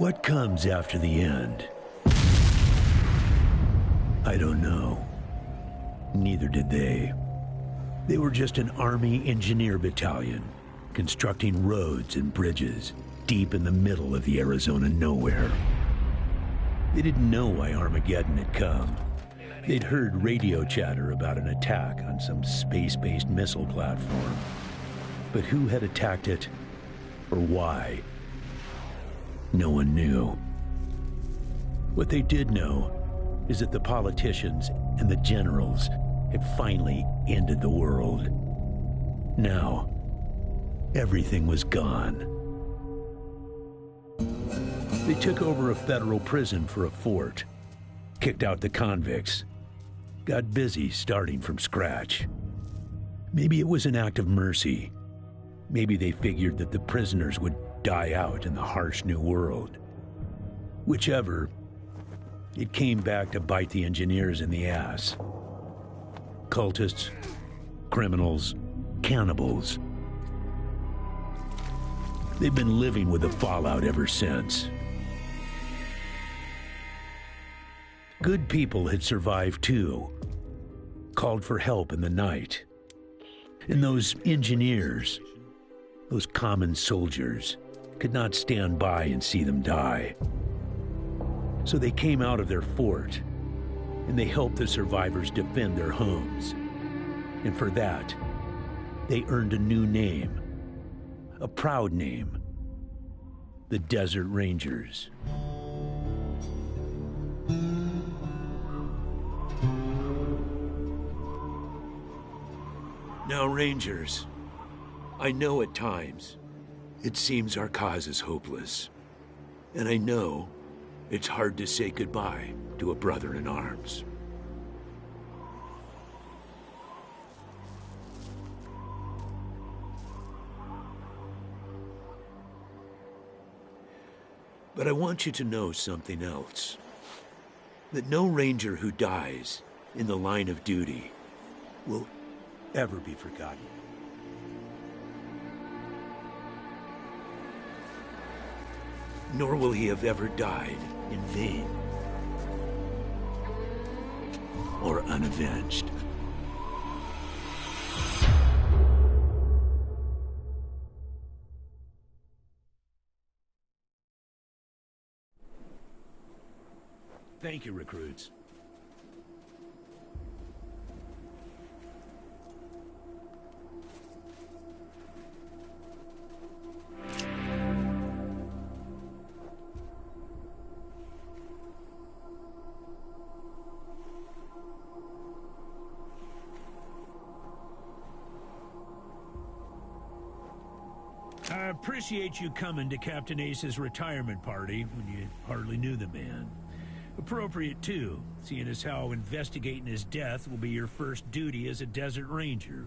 What comes after the end? I don't know. Neither did they. They were just an Army engineer battalion, constructing roads and bridges deep in the middle of the Arizona nowhere. They didn't know why Armageddon had come. They'd heard radio chatter about an attack on some space-based missile platform. But who had attacked it, or why? No one knew. What they did know is that the politicians and the generals had finally ended the world. Now, everything was gone. They took over a federal prison for a fort, kicked out the convicts, got busy starting from scratch. Maybe it was an act of mercy. Maybe they figured that the prisoners would die out in the harsh new world. Whichever, it came back to bite the engineers in the ass. Cultists, criminals, cannibals. They've been living with the fallout ever since. Good people had survived too, called for help in the night. And those engineers, those common soldiers, could not stand by and see them die. So they came out of their fort, and they helped the survivors defend their homes. And for that, they earned a new name, a proud name, the Desert Rangers. Now, Rangers, I know at times it seems our cause is hopeless. And I know it's hard to say goodbye to a brother in arms. But I want you to know something else. That no Ranger who dies in the line of duty will ever be forgotten. Nor will he have ever died in vain or unavenged. Thank you, recruits. I appreciate you coming to Captain Ace's retirement party when you hardly knew the man. Appropriate, too, seeing as how investigating his death will be your first duty as a Desert Ranger.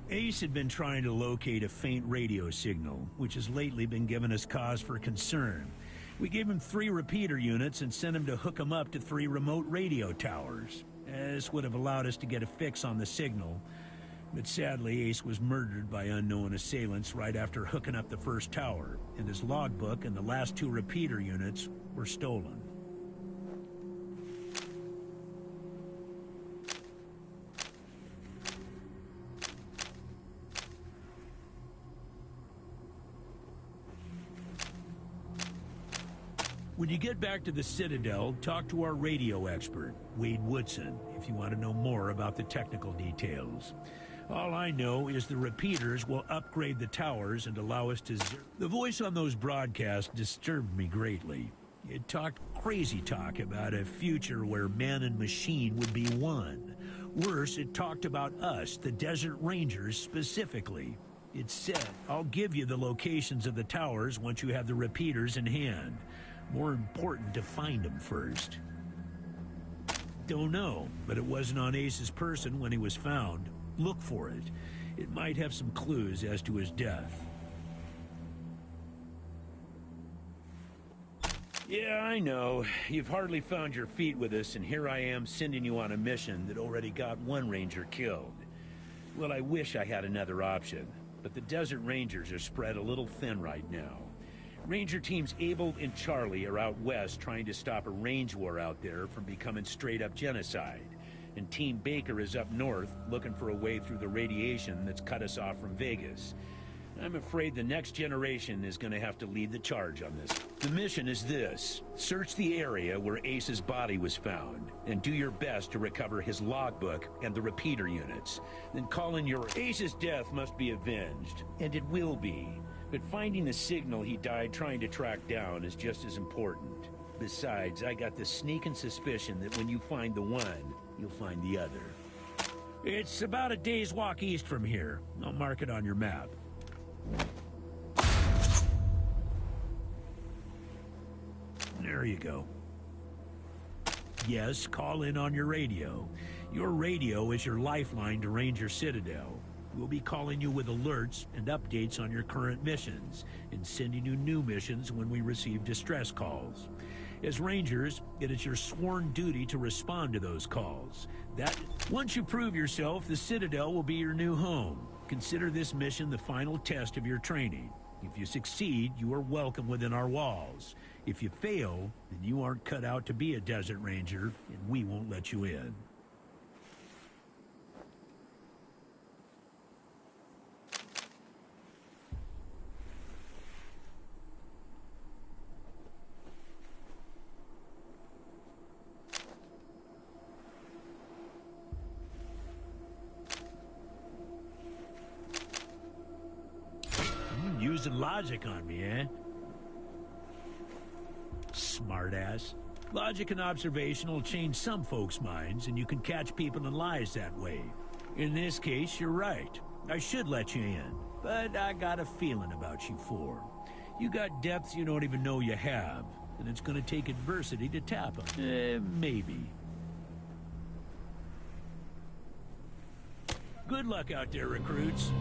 Ace had been trying to locate a faint radio signal, which has lately been giving us cause for concern. We gave him 3 repeater units and sent him to hook them up to 3 remote radio towers. This would have allowed us to get a fix on the signal. But sadly, Ace was murdered by unknown assailants right after hooking up the first tower, and his logbook and the last 2 repeater units were stolen. When you get back to the Citadel, talk to our radio expert, Wade Woodson, if you want to know more about the technical details. All I know is the repeaters will upgrade the towers and allow us to The voice on those broadcasts disturbed me greatly. It talked crazy talk about a future where man and machine would be one. Worse, it talked about us, the Desert Rangers, specifically. It said, I'll give you the locations of the towers once you have the repeaters in hand. More important to find them first. Don't know, but it wasn't on Ace's person when he was found. Look for it. It might have some clues as to his death. Yeah, I know. You've hardly found your feet with us, and here I am sending you on a mission that already got 1 Ranger killed. Well, I wish I had another option, but the Desert Rangers are spread a little thin right now. Ranger Teams Abel and Charlie are out west trying to stop a range war out there from becoming straight-up genocide. And Team Baker is up north looking for a way through the radiation that's cut us off from Vegas. I'm afraid the next generation is going to have to lead the charge on this. The mission is this: search the area where Ace's body was found, and do your best to recover his logbook and the repeater units. Then call in your... Ace's death must be avenged, and it will be. But finding the signal he died trying to track down is just as important. Besides, I got the sneaking suspicion that when you find the one, you'll find the other. It's about a day's walk east from here. I'll mark it on your map. There you go. Yes, call in on your radio. Your radio is your lifeline to Ranger Citadel. We'll be calling you with alerts and updates on your current missions, and sending you new missions when we receive distress calls. As Rangers, it is your sworn duty to respond to those calls. Once you prove yourself, the Citadel will be your new home. Consider this mission the final test of your training. If you succeed, you are welcome within our walls. If you fail, then you aren't cut out to be a Desert Ranger, and we won't let you in. Using logic on me, eh? Smartass. Logic and observation will change some folks' minds, and you can catch people in lies that way. In this case, you're right. I should let you in, but I got a feeling about you four. You got depths you don't even know you have, and it's gonna take adversity to tap them. Maybe. Good luck out there, recruits.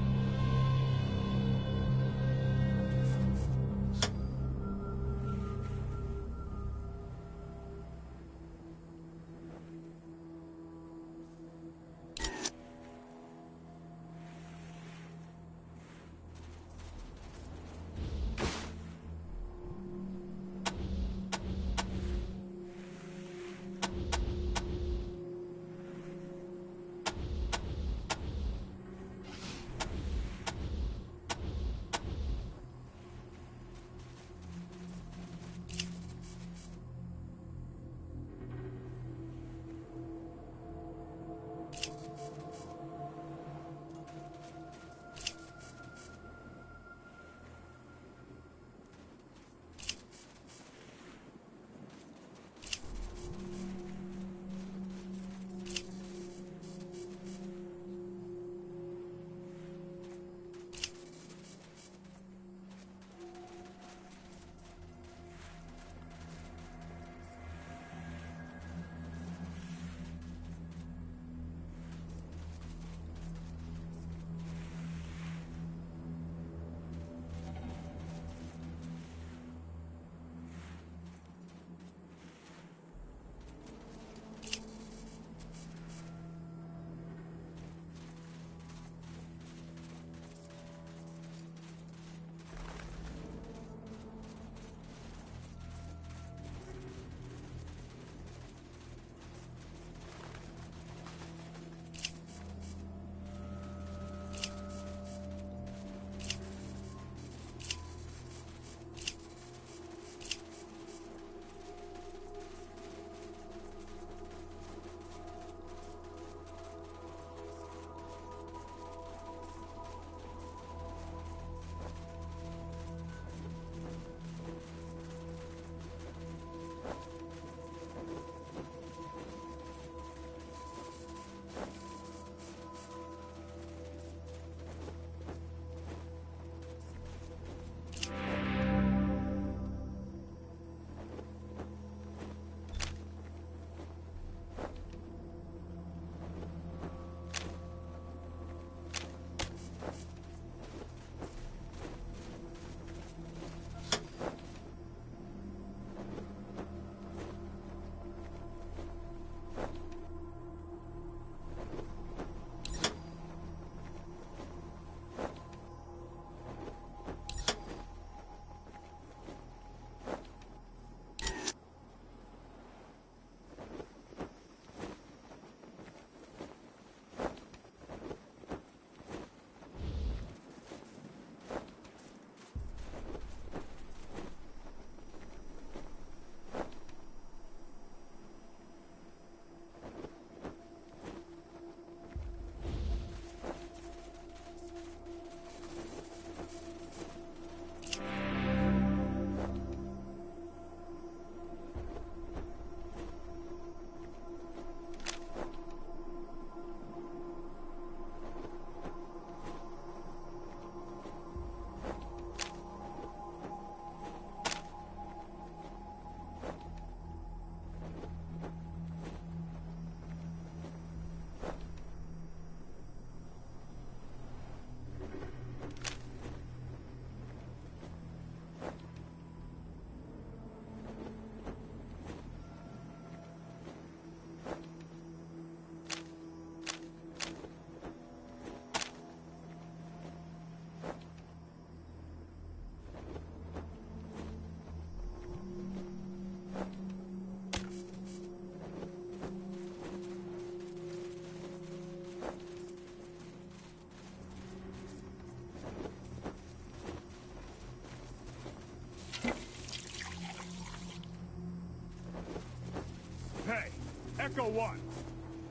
Echo 1.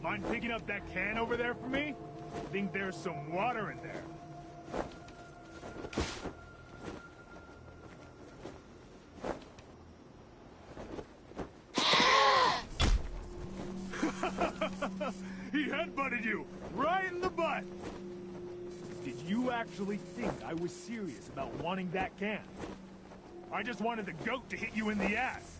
Mind picking up that can over there for me? I think there's some water in there. He headbutted you right in the butt. Did you actually think I was serious about wanting that can? I just wanted the goat to hit you in the ass.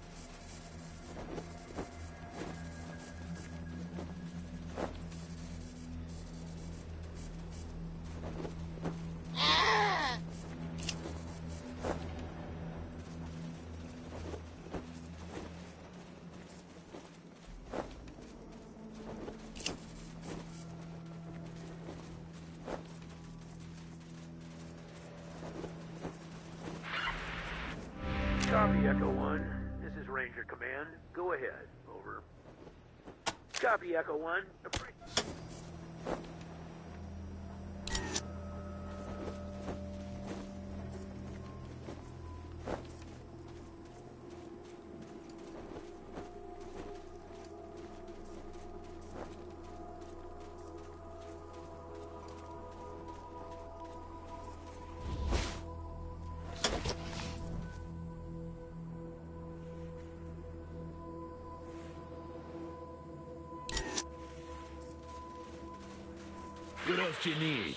Copy, Echo 1. This is Ranger Command. Go ahead. Over. Copy, Echo 1. What else do you need?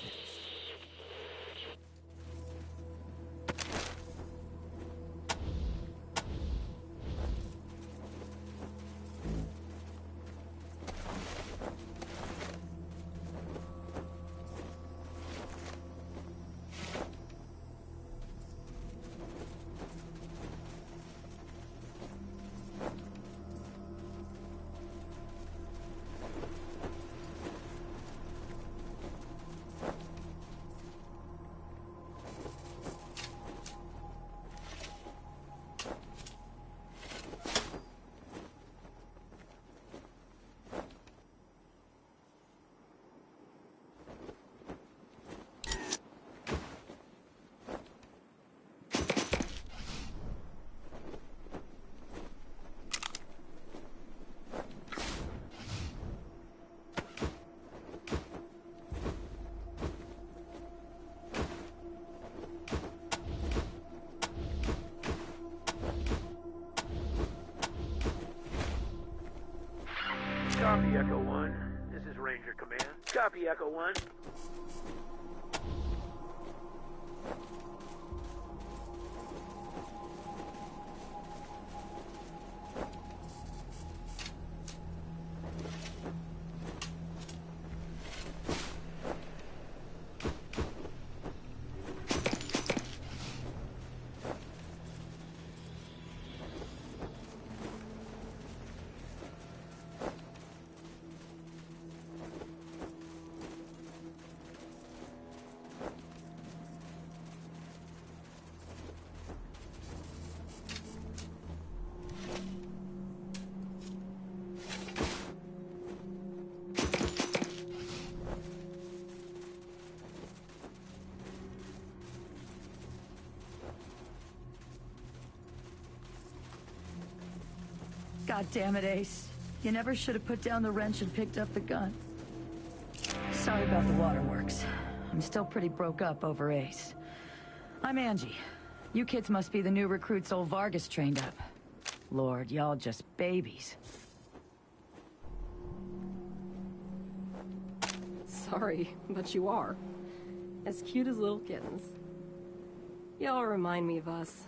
Copy, Echo 1. This is Ranger Command. Copy, Echo 1. God damn it, Ace. You never should have put down the wrench and picked up the gun. Sorry about the waterworks. I'm still pretty broke up over Ace. I'm Angie. You kids must be the new recruits old Vargas trained up. Lord, y'all just babies. Sorry, but you are. As cute as little kittens. Y'all remind me of us.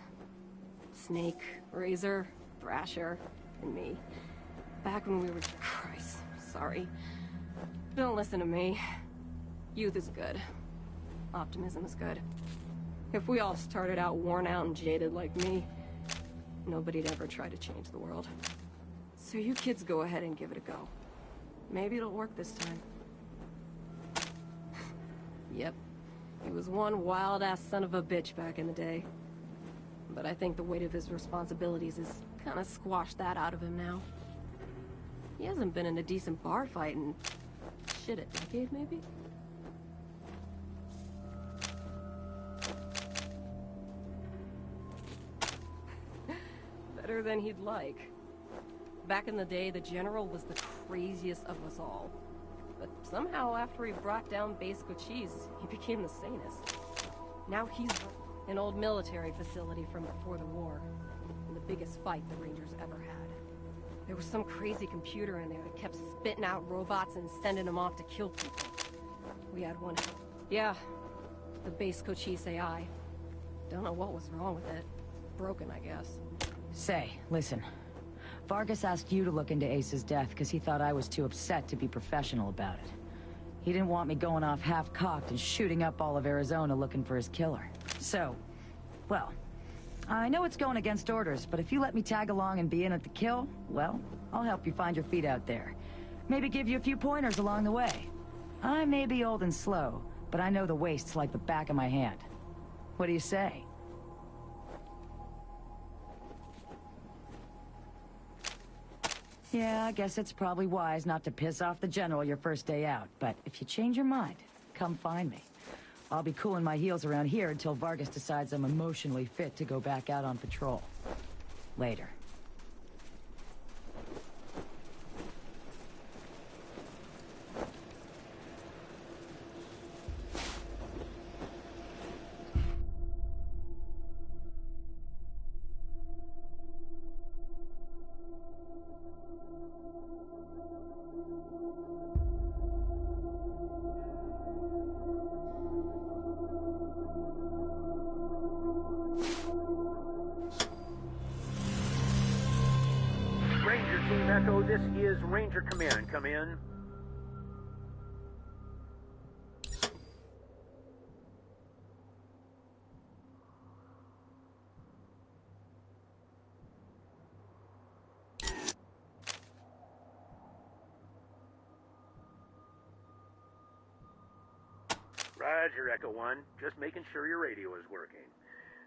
Snake, Razor, Thrasher, and me. Back when we were... Christ, sorry. Don't listen to me. Youth is good. Optimism is good. If we all started out worn out and jaded like me, nobody'd ever try to change the world. So you kids go ahead and give it a go. Maybe it'll work this time. Yep. He was one wild-ass son of a bitch back in the day. But I think the weight of his responsibilities has kind of squashed that out of him now. He hasn't been in a decent bar fight in... shit, a decade, maybe? Better than he'd like. Back in the day, the General was the craziest of us all. But somehow, after he brought down Base Cochise, he became the sanest. Now he's an old military facility from before the war, and the biggest fight the Rangers ever had. There was some crazy computer in there that kept spitting out robots and sending them off to kill people. We had one. Yeah, the Base Cochise AI. Don't know what was wrong with it. Broken, I guess. Say, listen. Vargas asked you to look into Ace's death because he thought I was too upset to be professional about it. He didn't want me going off half-cocked and shooting up all of Arizona looking for his killer. So, well, I know it's going against orders, but if you let me tag along and be in at the kill, well, I'll help you find your feet out there. Maybe give you a few pointers along the way. I may be old and slow, but I know the wastes like the back of my hand. What do you say? Yeah, I guess it's probably wise not to piss off the General your first day out, but if you change your mind, come find me. I'll be cooling my heels around here until Vargas decides I'm emotionally fit to go back out on patrol. Later. Ranger Team Echo, this is Ranger Command. Come in. Roger, Echo 1. Just making sure your radio is working.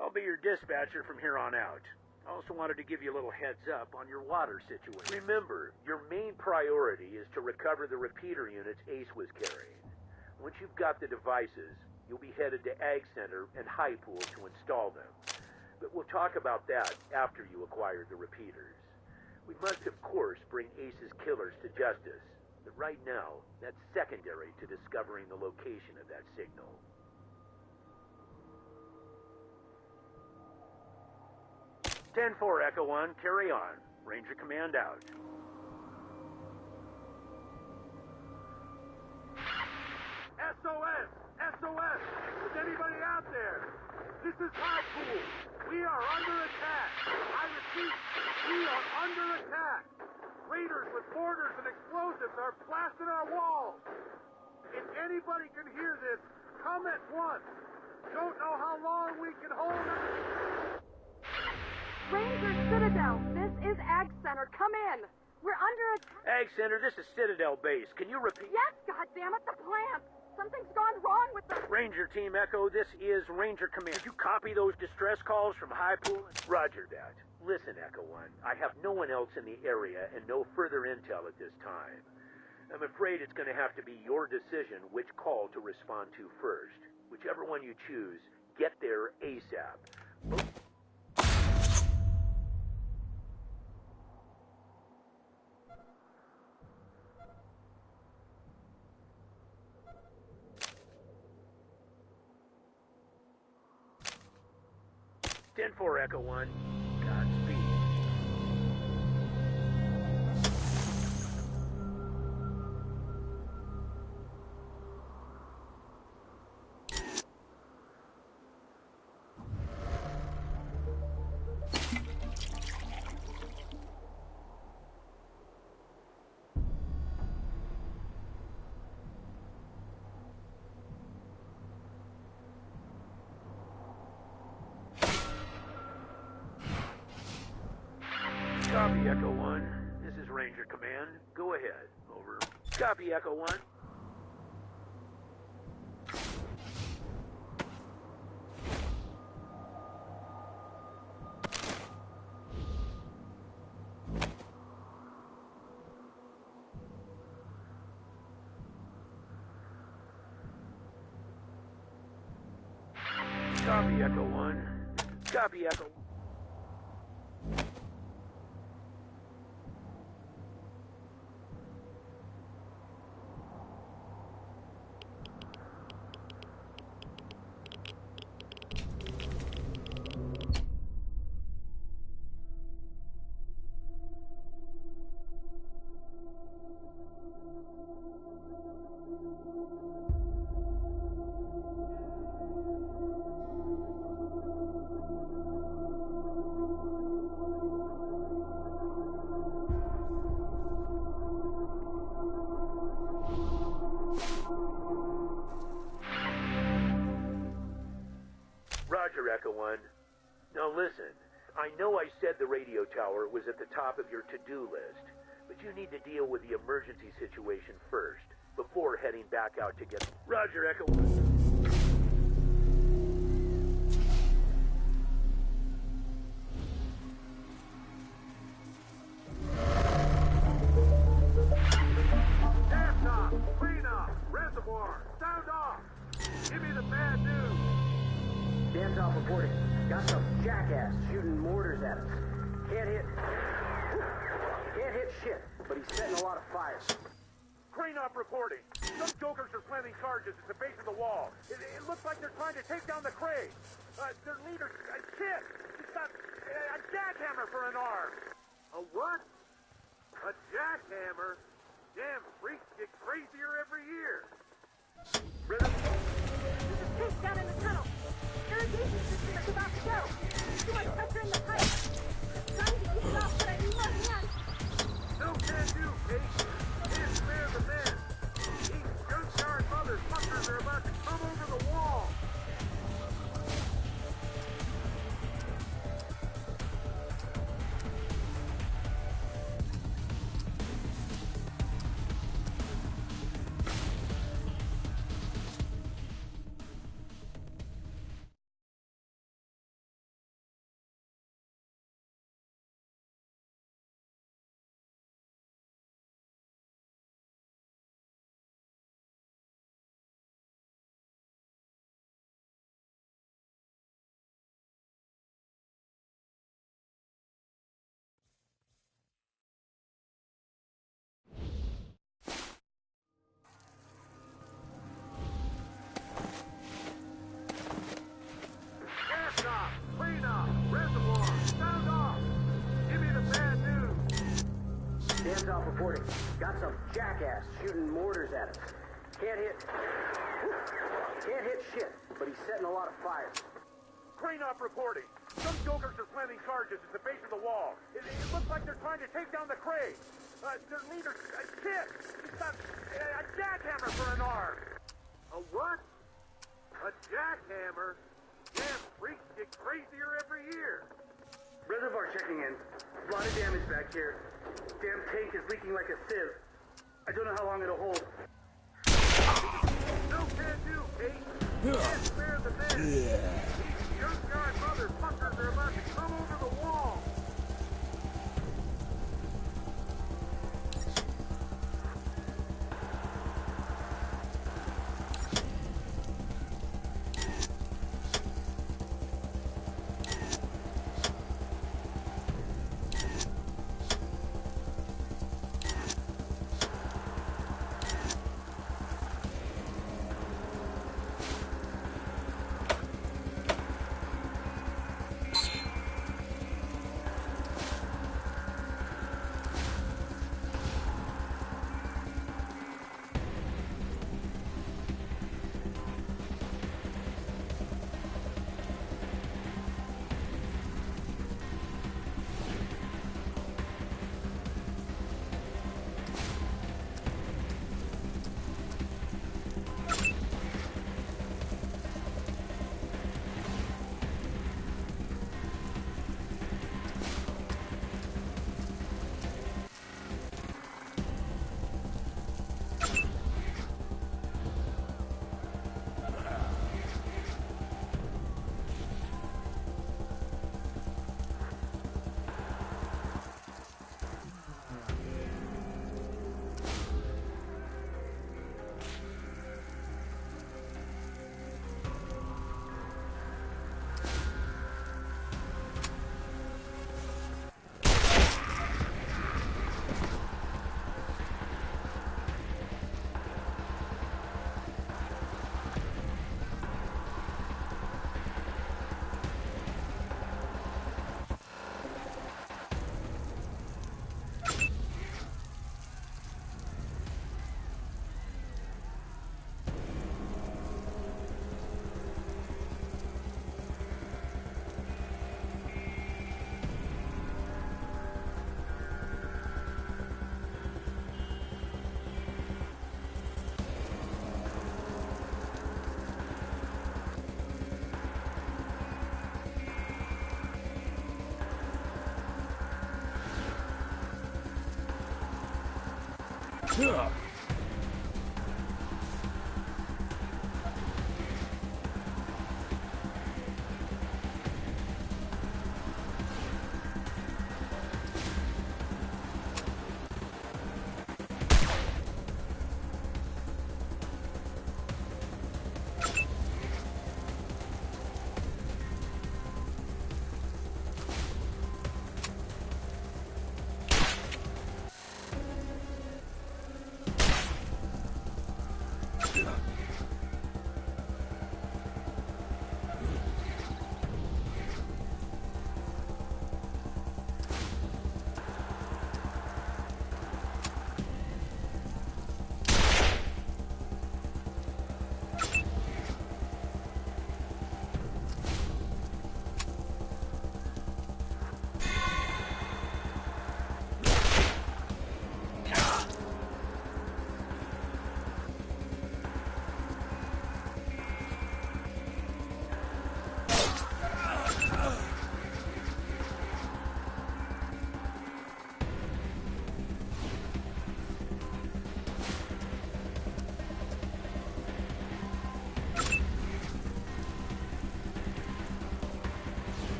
I'll be your dispatcher from here on out. I also wanted to give you a little heads up on your water situation. Remember, your main priority is to recover the repeater units Ace was carrying. Once you've got the devices, you'll be headed to Ag Center and High Pool to install them. But we'll talk about that after you acquire the repeaters. We must, of course, bring Ace's killers to justice. But right now, that's secondary to discovering the location of that signal. 10-4, Echo 1, carry on. Ranger Command out. SOS! SOS! Is anybody out there? This is High Pool. We are under attack. I repeat, we are under attack. Raiders with mortars and explosives are blasting our walls. If anybody can hear this, come at once. Don't know how long we can hold it. Ranger Citadel, this is Ag Center. Come in. We're under attack. Ag Center, this is Citadel Base. Can you repeat? Yes, goddammit, the plant. Something's gone wrong with the... Ranger Team Echo, this is Ranger Command. Did you copy those distress calls from High Pool? Roger that. Listen, Echo 1, I have no one else in the area and no further intel at this time. I'm afraid it's going to have to be your decision which call to respond to first. Whichever one you choose, get there ASAP. 10-4, Echo 1. Godspeed. Copy, Echo 1. This is Ranger Command. Go ahead. Over. Copy, Echo 1. Copy, Echo 1. Copy, Echo 1. I said the radio tower was at the top of your to-do list, but you need to deal with the emergency situation first, before heading back out to get... Roger, Echo 1. Gas off! Clean up! Reservoir! Sound off! Give me the bad news! Dance off reporting. Got some jackass shooting mortars at us. Can't hit shit, but he's setting a lot of fires. Crane op reporting. Some jokers are planting charges at the base of the wall. It looks like they're trying to take down the crane. Their leader, Kit, he's got a jackhammer for an arm. A what? A jackhammer? Damn freaks get crazier every year. There's a tank down in the tunnel. Irrigation system is about to go. Too much pressure in the pipe. Trying to keep it off, but I need more hands. No can do, Kate. Can't spare the men. These junkyard motherfuckers are about to come over the wall. Gas off! Clean up! Reservoir! Sound off! Give me the bad news! Dance off reporting. Got some jackass shooting mortars at us. Can't hit shit, but he's setting a lot of fires. Crane op reporting. Some jokers are planting charges at the base of the wall. It looks like they're trying to take down the crane. Their leader, Kit, he's got a jackhammer for an arm. A what? A jackhammer? Damn freaks get crazier every year. Reservoir checking in. A lot of damage back here. Damn tank is leaking like a sieve. I don't know how long it'll hold. No can do, Kate. Can't spare the men. These junkyard motherfuckers are about to come over the wall. Ugh.